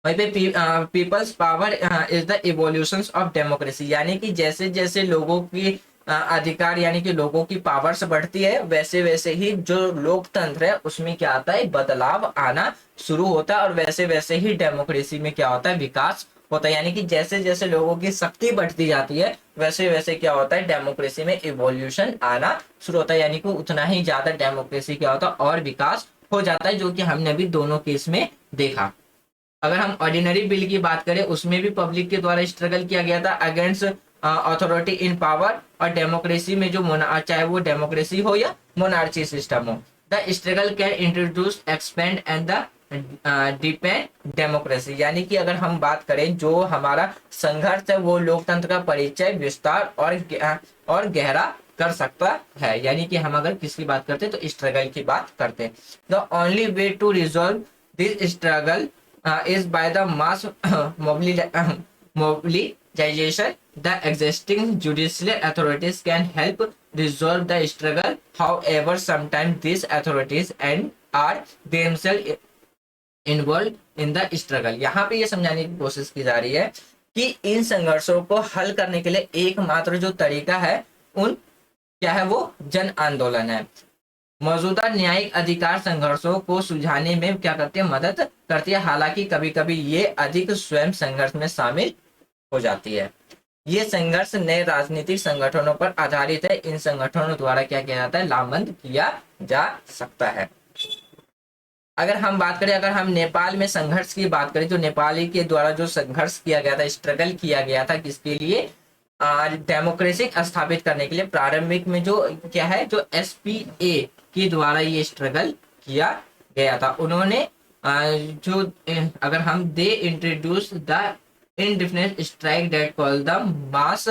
वहीं पे peoples power is the evolution of democracy. यानी कि जैसे जैसे लोगों की अधिकार यानी कि लोगों की पावर्स बढ़ती है, वैसे वैसे ही जो लोकतंत्र है उसमें क्या आता है, बदलाव आना शुरू होता है, और वैसे वैसे ही डेमोक्रेसी में क्या होता है, विकास होता है। यानी कि जैसे जैसे लोगों की शक्ति बढ़ती जाती है, वैसे वैसे क्या होता है, डेमोक्रेसी में इवोल्यूशन आना शुरू होता है। यानी कि उतना ही ज्यादा डेमोक्रेसी क्या होता है, और विकास हो जाता है, जो कि हमने अभी दोनों केस में देखा। अगर हम ऑर्डिनरी बिल की बात करें, उसमें भी पब्लिक के द्वारा स्ट्रगल किया गया था अगेंस्ट अथॉरिटी इन पावर, और डेमोक्रेसी में जो चाहे वो डेमोक्रेसी हो या मोनार्ची सिस्टम हो, the struggle can introduce expand and the depend democracy. यानी कि अगर हम बात करें, जो हमारा संघर्ष है वो लोकतंत्र का परिचय विस्तार और गहरा कर सकता है। यानी कि हम अगर किसकी बात करते हैं, तो स्ट्रगल की बात करते हैं। The only way to resolve this struggle is by the mass mobilization. The existing judicial authorities can help resolve the struggle. However, sometimes these authorities and are themselves involved in the struggle। यहाँ पे ये समझाने की कोशिश की जा रही है कि इन संघर्षों को हल करने के लिए एकमात्र जो तरीका है क्या है, वो जन आंदोलन है। मौजूदा न्यायिक अधिकार संघर्षों को सुलझाने में क्या करती है, मदद करती है। हालांकि कभी कभी ये अधिक स्वयं संघर्ष में शामिल हो जाती है। ये संघर्ष नए राजनीतिक संगठनों पर आधारित है। इन संगठनों द्वारा क्या किया जाता है, लामबंद किया जा सकता है। अगर हम बात करें, अगर हम नेपाल में संघर्ष की बात करें, जो नेपाली के द्वारा जो संघर्ष किया गया था, स्ट्रगल किया गया था, किसके लिए, डेमोक्रेसी स्थापित करने के लिए, प्रारंभिक में जो क्या है, जो एसपीए के द्वारा ये स्ट्रगल किया गया था। उन्होंने जो अगर हम they introduce the indefinite strike that call the mass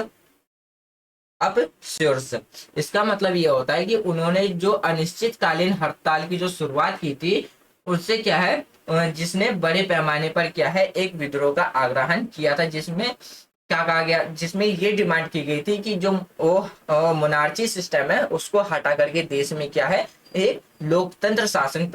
अब श्योर्स। इसका मतलब ये होता है कि उन्होंने जो अनिश्चितकालीन हड़ताल की जो शुरुआत की थी, उससे क्या है, जिसने बड़े पैमाने पर क्या है, एक विद्रोह का आग्रहण किया था, जिसमें क्या कहा गया, जिसमें ये डिमांड की गई थी कि जो वो मोनार्ची सिस्टम है उसको हटा करके देश में क्या है, एक लोकतंत्र शासन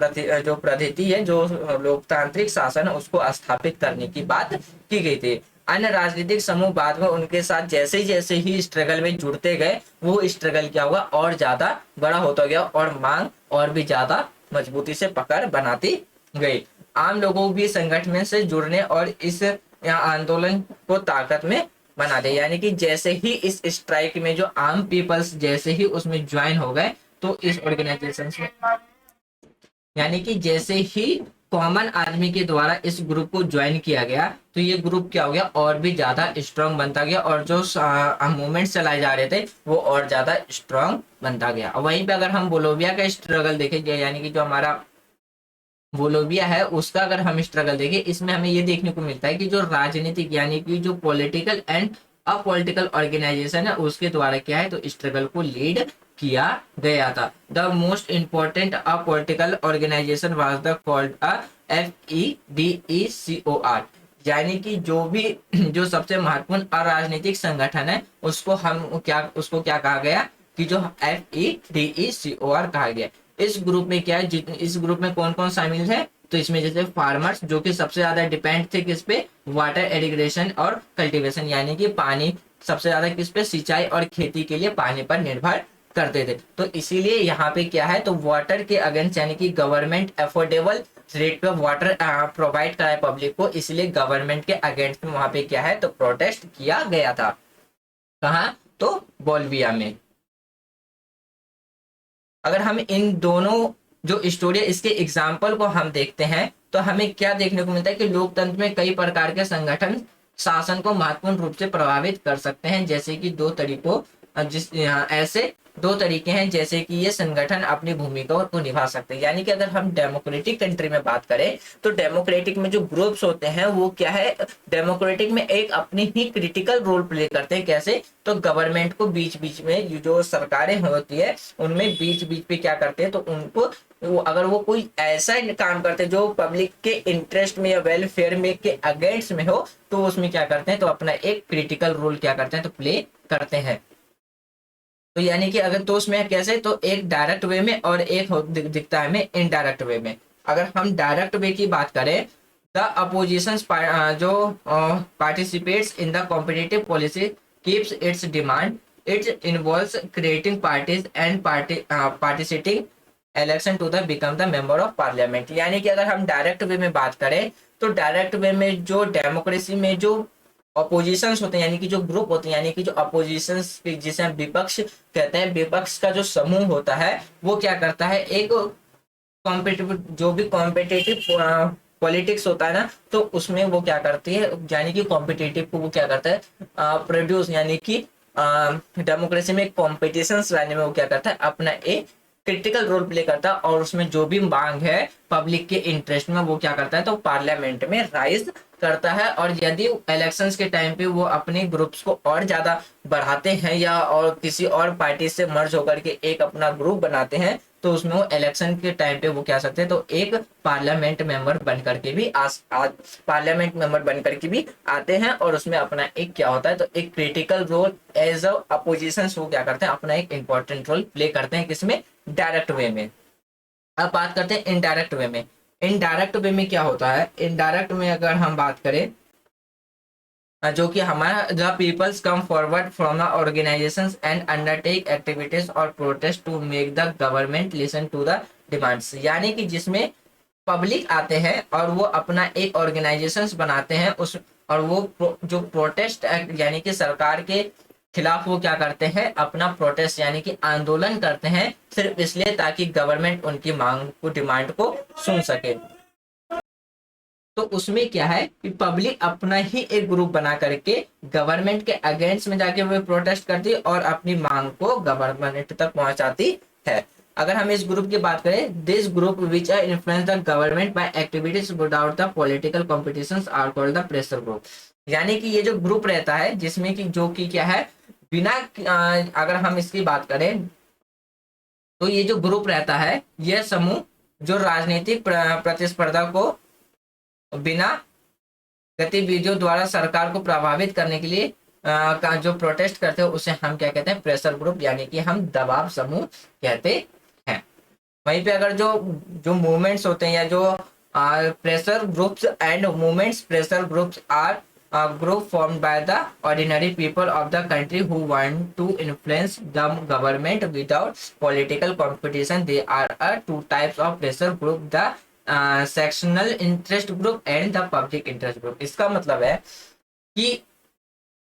जो पद्धति है, जो लोकतांत्रिक शासन है, उसको स्थापित करने की बात की गई थी। अन्य राजनीतिक समूह बाद में उनके साथ जैसे जैसे ही स्ट्रगल में जुड़ते गए, वो स्ट्रगल क्या हुआ, और ज्यादा बड़ा होता गया और मांग और भी ज्यादा मजबूती से पकड़ बनाती गई। आम लोगों को भी संगठन से जुड़ने और इस आंदोलन को ताकत में बना दे, यानी कि जैसे ही इस स्ट्राइक में जो आम पीपल्स जैसे ही उसमें ज्वाइन हो गए, तो इस ऑर्गेनाइजेशन में, यानी कि जैसे ही कॉमन आदमी के द्वारा इस ग्रुप को ज्वाइन किया गया, तो ये ग्रुप क्या हो गया, और भी ज्यादा स्ट्रांग बनता गया, और जो मूवमेंट चलाए जा रहे थे वो और ज्यादा स्ट्रांग बनता गया। और वहीं पे अगर हम बोलोविया का स्ट्रगल देखें, यानी कि जो हमारा बोलोविया है, उसका अगर हम स्ट्रगल देखें, इसमें हमें ये देखने को मिलता है कि जो राजनीतिक, यानी कि जो पॉलिटिकल एंड अपॉलिटिकल ऑर्गेनाइजेशन है, उसके द्वारा क्या है, तो स्ट्रगल को लीड किया गया था। The most important apolitical organisation was the called FEDECOR, यानी कि जो भी जो सबसे महत्वपूर्ण अराजनीतिक संगठन है, उसको क्या कहा गया, कि जो FEDECOR कहा गया। इस ग्रुप में क्या है, इस ग्रुप में कौन कौन शामिल है, तो इसमें जैसे फार्मर्स, जो कि सबसे ज्यादा डिपेंड थे किस पे, वाटर इरिगेशन और कल्टीवेशन, यानी कि पानी सबसे ज्यादा किस पे, सिंचाई और खेती के लिए पानी पर निर्भर करते थे। तो इसीलिए यहाँ पे क्या है, तो वाटर के अगेंस्ट, यानी कि गवर्नमेंट अफोर्डेबल रेट पे वाटर प्रोवाइड कराए पब्लिक को, इसलिए गवर्नमेंट के अगेंस्ट में वहां पे क्या है, तो प्रोटेस्ट किया गया था। कहाँ, तो बोल्विया में। अगर हम इन दोनों जो स्टोरी है, इसके एग्जाम्पल को हम देखते हैं, तो हमें क्या देखने को मिलता है कि लोकतंत्र में कई प्रकार के संगठन शासन को महत्वपूर्ण रूप से प्रभावित कर सकते हैं, जैसे कि ऐसे दो तरीके हैं जैसे कि ये संगठन अपनी भूमिका को निभा सकते हैं। यानी कि अगर हम डेमोक्रेटिक कंट्री में बात करें, तो डेमोक्रेटिक में जो ग्रुप्स होते हैं वो क्या है, डेमोक्रेटिक में एक अपनी ही क्रिटिकल रोल प्ले करते हैं। कैसे, तो गवर्नमेंट को बीच बीच में, जो सरकारें होती है उनमें बीच बीच पे क्या करते हैं, तो उनको अगर वो कोई ऐसा काम करते हैं जो पब्लिक के इंटरेस्ट में या वेलफेयर में के अगेंस्ट में हो, तो उसमें क्या करते हैं, तो अपना एक क्रिटिकल रोल क्या करते हैं, तो प्ले करते हैं। तो यानी कि अगर, तो उसमें कैसे, तो एक डायरेक्ट वे में और एक दिखता है हमें इनडायरेक्ट वे में। अगर हम डायरेक्ट वे की बात करें, द अपोजिशन जो participates in the competitive policy keeps its demand, it involves creating parties and participating election to the become the member of parliament. यानी कि अगर हम डायरेक्ट वे में बात करें, तो डायरेक्ट वे में जो डेमोक्रेसी में जो अपोजिशन होते हैं, यानी कि जो ग्रुप होते हैं, यानी कि जो अपोजिशन, जिसे हम विपक्ष कहते हैं, विपक्ष का जो समूह होता है, वो क्या करता है, एक कॉम्पिटिटिव, जो भी कॉम्पिटिटिव पॉलिटिक्स होता है ना, तो उसमें वो क्या करती है, यानी कि कॉम्पिटिटिव को वो क्या करता है, प्रोड्यूस, यानी कि डेमोक्रेसी में कॉम्पिटिशन लाने में वो क्या करता है, अपना एक क्रिटिकल रोल प्ले करता है, और उसमें जो भी मांग है पब्लिक के इंटरेस्ट में, वो क्या करता है, तो पार्लियामेंट में राइज करता है। और यदि इलेक्शंस के टाइम पे वो अपने ग्रुप्स को और ज्यादा बढ़ाते हैं, या और किसी और पार्टी से मर्ज होकर के एक अपना ग्रुप बनाते हैं, तो उसमें वो इलेक्शन के टाइम पे वो क्या सकते हैं, तो एक पार्लियामेंट मेंबर बन करके भी पार्लियामेंट मेंबर बन करके भी आते हैं, और उसमें अपना एक क्या होता है, तो एक critical role as a opposition वो क्या करते हैं, अपना एक इंपॉर्टेंट रोल प्ले करते हैं, किसमें, डायरेक्ट वे में। अब बात करते हैं इनडायरेक्ट वे में। इनडायरेक्ट वे में क्या होता है, इनडायरेक्ट में अगर हम बात करें, जो कि हमारा the peoples come forward from the organisations and undertake activities और protest to make the government listen to the demands. यानी कि जिसमें पब्लिक आते हैं और वो अपना एक ऑर्गेनाइजेशंस बनाते हैं, उस और वो जो प्रोटेस्ट, यानी कि सरकार के खिलाफ वो क्या करते हैं, अपना प्रोटेस्ट यानी कि आंदोलन करते हैं, सिर्फ इसलिए ताकि गवर्नमेंट उनकी मांग को, डिमांड को सुन सके। तो उसमें क्या है कि पब्लिक अपना ही एक ग्रुप बना करके गवर्नमेंट के अगेंस्ट में जाके वो प्रोटेस्ट करती है और अपनी मांग को गवर्नमेंट तक पहुंचाती है। अगर हम इस ग्रुप की बात करें, this group which are influence the government by activities without the political competitions are called the pressure group. यानी कि ये जो ग्रुप रहता है जिसमें कि जो कि क्या है, बिना अगर हम इसकी बात करें तो ये जो ग्रुप रहता है, यह समूह जो राजनीतिक प्रतिस्पर्धा को बिना गतिविधियों द्वारा सरकार को प्रभावित करने के लिए का जो प्रोटेस्ट करते हैं उसे हम क्या कहते हैं, प्रेशर ग्रुप, यानी कि हम दबाव समूह कहते हैं। वहीं पे अगर जो जो मूवमेंट्स होते हैं या जो pressure groups and movements, pressure groups are group formed by the ordinary people of the country who want to influence the government without political competition. They are two types of pressure group, the sectional interest group and the public interest group। इसका मतलब है कि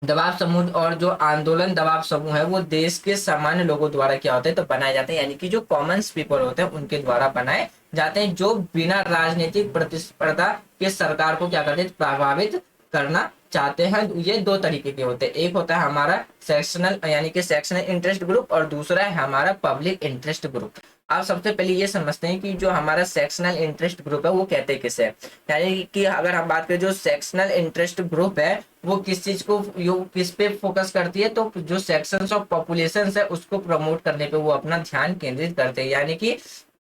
दबाव समूह और जो आंदोलन दबाव समूह है वो देश के सामान्य लोगों द्वारा क्या होते हैं, तो बनाए जाते हैं, यानी कि जो कॉमन पीपल होते हैं उनके द्वारा बनाए जाते हैं, जो बिना राजनीतिक प्रतिस्पर्धा के सरकार को क्या करते हैं, प्रभावित करना चाहते हैं। ये दो तरीके के होते हैं, एक होता है हमारा सेक्शनल यानी कि सेक्शनल इंटरेस्ट ग्रुप और दूसरा है हमारा पब्लिक इंटरेस्ट ग्रुप। आप सबसे पहले ये समझते हैं कि जो हमारा सेक्शनल इंटरेस्ट ग्रुप है वो कहते किसे है। यानी कि अगर हम बात करें जो सेक्शनल इंटरेस्ट ग्रुप है वो किस चीज को, किस पे फोकस करती है, तो जो सेक्शंस ऑफ पॉपुलेशन है उसको प्रमोट करने पे वो अपना ध्यान केंद्रित करते हैं। यानी कि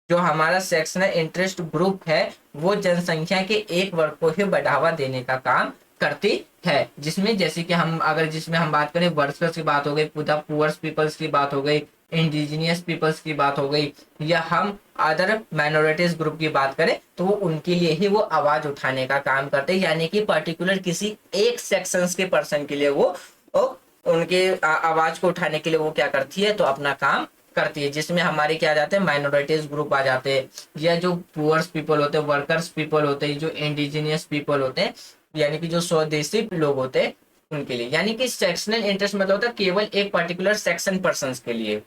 जो हमारा सेक्शनल इंटरेस्ट ग्रुप है वो जनसंख्या के एक वर्ग को ही बढ़ावा देने का काम करती है, जिसमें जैसे कि हम अगर जिसमें हम बात करें वर्कर्स की बात हो गई, पुअर्स पीपल्स की बात हो गई, इंडिजिनियस पीपल्स की बात हो गई, या हम अदर माइनॉरिटीज ग्रुप की बात करें तो वो उनके लिए ही वो आवाज उठाने का काम करते हैं। यानी कि पर्टिकुलर किसी एक सेक्शंस के पर्सन के लिए वो उनके आवाज को उठाने के लिए वो क्या करती है, तो अपना काम करती है, जिसमें हमारे क्या आ जाते हैं, माइनॉरिटीज ग्रुप आ जाते हैं, या जो पुअर्स पीपल होते हैं, वर्कर्स पीपल होते हैं, जो इंडिजिनियस पीपल होते हैं, यानी कि जो स्वदेशी लोग होते हैं उनके लिए। यानी कि सेक्शनल इंटरेस्ट मतलब होता है केवल एक पर्टिकुलर सेक्शन पर्संस के लिए।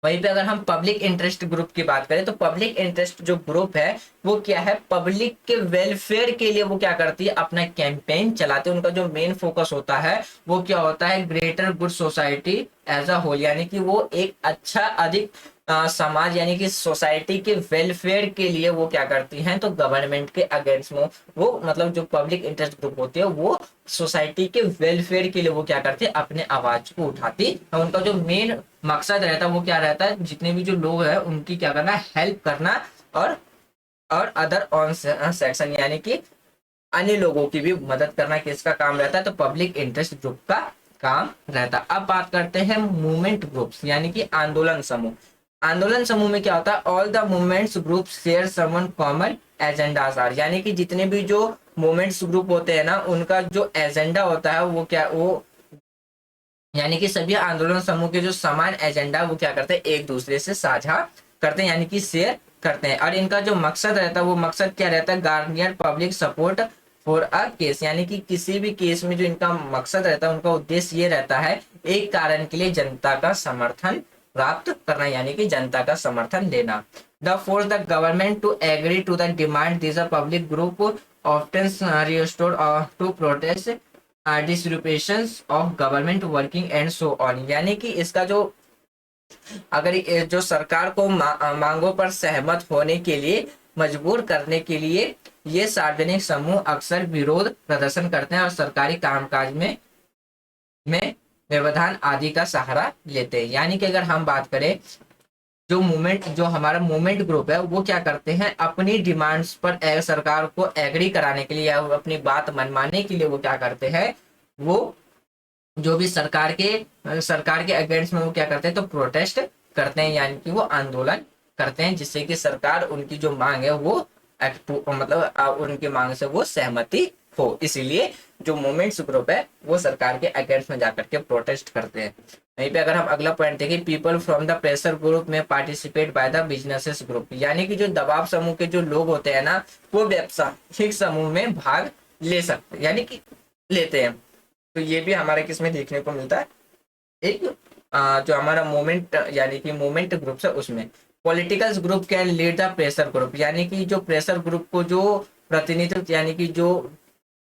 वहीं पे अगर हम पब्लिक इंटरेस्ट ग्रुप की बात करें तो पब्लिक इंटरेस्ट जो ग्रुप है वो क्या है, पब्लिक के वेलफेयर के लिए वो क्या करती है, अपना कैंपेन चलाते हैं। उनका जो मेन फोकस होता है वो क्या होता है, greater good society as a whole, यानी कि वो एक अच्छा अधिक समाज यानी कि सोसाइटी के वेलफेयर के लिए वो क्या करती हैं, तो गवर्नमेंट के अगेंस्ट में वो मतलब जो पब्लिक इंटरेस्ट ग्रुप होती है वो सोसाइटी के वेलफेयर के लिए वो क्या करती है, अपने आवाज को उठाती है। उनका जो मेन मकसद रहता है वो क्या रहता है, जितने भी जो लोग हैं उनकी क्या करना, हेल्प करना और अदर ऑन सेक्शन यानी कि अन्य लोगों की भी मदद करना किसका काम रहता है, तो पब्लिक इंटरेस्ट ग्रुप का काम रहता है। अब बात करते हैं मूवमेंट ग्रुप्स यानी कि आंदोलन समूह। आंदोलन समूह में क्या होता है, all the movements group share someone common agendas are, यानी कि जितने भी जो मूवमेंट्स ग्रुप होते हैं ना उनका जो एजेंडा होता है वो क्या, वो यानी कि सभी आंदोलन समूह के जो समान एजेंडा वो क्या करते हैं, एक दूसरे से साझा करते हैं यानी कि शेयर करते हैं। और इनका जो मकसद रहता है वो मकसद क्या रहता है, Garnier public support for a case, यानी कि किसी भी केस में जो इनका मकसद रहता है उनका उद्देश्य ये रहता है एक कारण के लिए जनता का समर्थन प्राप्त करना, यानी कि जनता का समर्थन लेना। The force the government to agree to the demand this a public group often restore to protest disruptions of government working and so on, यानी कि इसका जो अगर जो सरकार को मांगों पर सहमत होने के लिए मजबूर करने के लिए ये सार्वजनिक समूह अक्सर विरोध प्रदर्शन करते हैं और सरकारी कामकाज में व्यवधान आदि का सहारा लेते हैं। यानी कि अगर हम बात करें जो हमारा मूवमेंट ग्रुप है वो क्या करते हैं, अपनी डिमांड्स पर सरकार को एग्री कराने के लिए या अपनी बात मनवाने के लिए वो क्या करते हैं, वो जो भी सरकार के अगेंस्ट में वो क्या करते हैं, तो प्रोटेस्ट करते हैं, यानी कि वो आंदोलन करते हैं, जिससे कि सरकार उनकी जो मांग है वो मतलब उनकी मांग से वो सहमति हो। इसीलिए जो मूवमेंट्स ग्रुप है वो सरकार के अगेंस्ट में जाकर के प्रोटेस्ट करते हैं। वहीं पे अगर हम अगला पॉइंट देखें, people from the pressure group में participate by the businesses group, यानी कि जो दबाव समूह के जो लोग होते हैं ना वो व्यावसायिक समूह में भाग ले सकते यानी कि लेते हैं। तो ये भी हमारे किस में देखने को मिलता है, एक जो हमारा मूवमेंट यानी कि मूवमेंट ग्रुप्स है उसमें political group can lead the pressure group, यानी कि जो प्रेशर ग्रुप को जो प्रतिनिधित्व यानी कि जो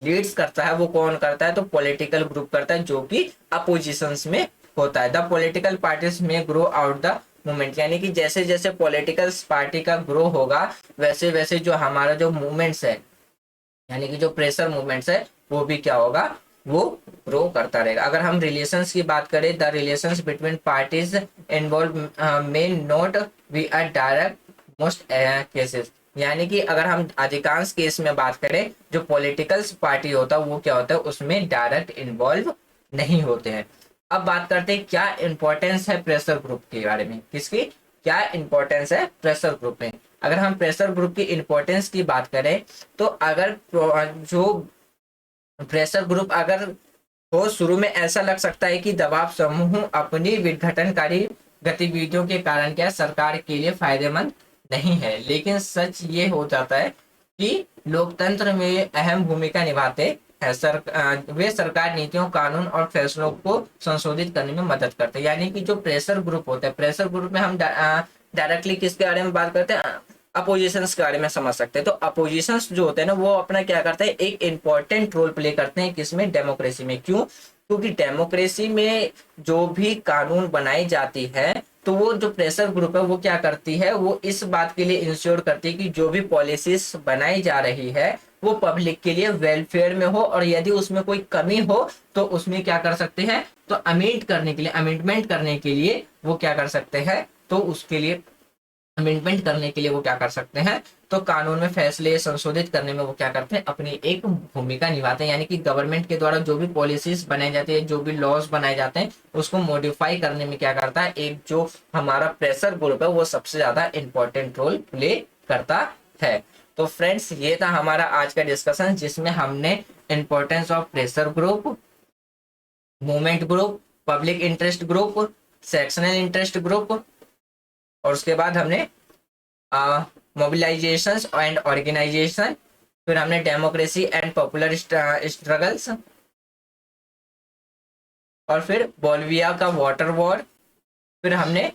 लीड्स करता है वो कौन करता है, तो पॉलिटिकल ग्रुप करता है जो कि अपोजिशंस में होता है। द पॉलिटिकल पार्टीज में ग्रो आउट द मूवमेंट, यानी कि जैसे जैसे पॉलिटिकल पार्टी का ग्रो होगा वैसे वैसे जो हमारा जो मूवमेंट्स है यानी कि जो प्रेशर मूवमेंट्स है वो भी क्या होगा, वो ग्रो करता रहेगा। अगर हम रिलेशंस की बात करें, the relations between parties involve may not be a direct most cases, यानी कि अगर हम अधिकांश केस में बात करें जो पॉलिटिकल पार्टी होता है वो क्या होता है उसमें डायरेक्ट इन्वॉल्व नहीं होते हैं। अब बात करते हैं क्या इंपॉर्टेंस है प्रेशर ग्रुप के बारे में, किसकी क्या इंपॉर्टेंस है प्रेशर ग्रुप में। अगर हम प्रेशर ग्रुप की इंपॉर्टेंस की बात करें तो अगर जो प्रेशर ग्रुप अगर हो शुरू में ऐसा लग सकता है कि दबाव समूह अपनी विघटनकारी गतिविधियों के कारण क्या सरकार के लिए फायदेमंद नहीं है, लेकिन सच ये हो जाता है कि लोकतंत्र में अहम भूमिका निभाते हैं। वे सरकार नीतियों कानून और फैसलों को संशोधित करने में मदद करते हैं। यानी कि जो प्रेशर ग्रुप होता है, प्रेशर ग्रुप में हम डायरेक्टली किसके बारे में बात करते हैं, अपोजिशंस के बारे में समझ सकते हैं। तो अपोजिशंस जो होते हैं ना वो अपना क्या करते हैं, एक इंपॉर्टेंट रोल प्ले करते हैं किसमें, डेमोक्रेसी में। क्यों, क्योंकि डेमोक्रेसी में जो भी कानून बनाई जाती है तो वो जो प्रेशर ग्रुप है वो क्या करती है, वो इस बात के लिए इंश्योर करती है कि जो भी पॉलिसीज बनाई जा रही है वो पब्लिक के लिए वेलफेयर में हो, और यदि उसमें कोई कमी हो तो उसमें क्या कर सकते हैं, तो अमेंड करने के लिए, अमेंडमेंट करने के लिए वो क्या कर सकते हैं, तो उसके लिए अमेंडमेंट करने के लिए वो क्या कर सकते हैं, तो कानून में फैसले संशोधित करने में वो क्या करते हैं, अपनी एक भूमिका निभाते हैं। यानी कि गवर्नमेंट के द्वारा जो भी पॉलिसीज बनाई जाती है, जो भी लॉज बनाए जाते हैं उसको मॉडिफाई करने में क्या करता है, एक जो हमारा प्रेशर ग्रुप है वो सबसे ज्यादा इंपॉर्टेंट रोल प्ले करता है। तो फ्रेंड्स ये था हमारा आज का डिस्कशन जिसमें हमने importance of pressure group, movement group, public interest group, sectional interest group, और उसके बाद हमने मोबिलाइजेशन एंड ऑर्गेनाइजेशन, फिर हमने डेमोक्रेसी एंड पॉपुलर स्ट्रगल्स, और फिर बोलिविया का वाटर वॉर, फिर हमने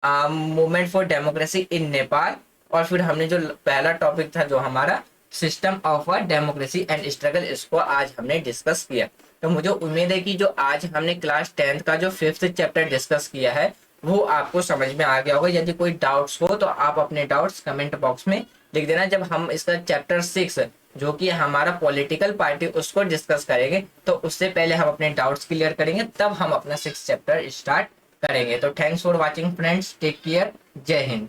movement for democracy in Nepal, और फिर हमने जो पहला टॉपिक था जो हमारा system of a democracy and struggle, इसको आज हमने डिस्कस किया। तो मुझे उम्मीद है कि जो आज हमने क्लास 10th का जो 5th चैप्टर डिस्कस किया है वो आपको समझ में आ गया होगा। यदि कोई डाउट्स हो तो आप अपने डाउट्स कमेंट बॉक्स में लिख देना। जब हम इसका चैप्टर 6 जो कि हमारा पॉलिटिकल पार्टी उसको डिस्कस करेंगे तो उससे पहले हम अपने डाउट्स क्लियर करेंगे, तब हम अपना 6th चैप्टर स्टार्ट करेंगे। तो thanks for watching friends, take care, जय हिंद।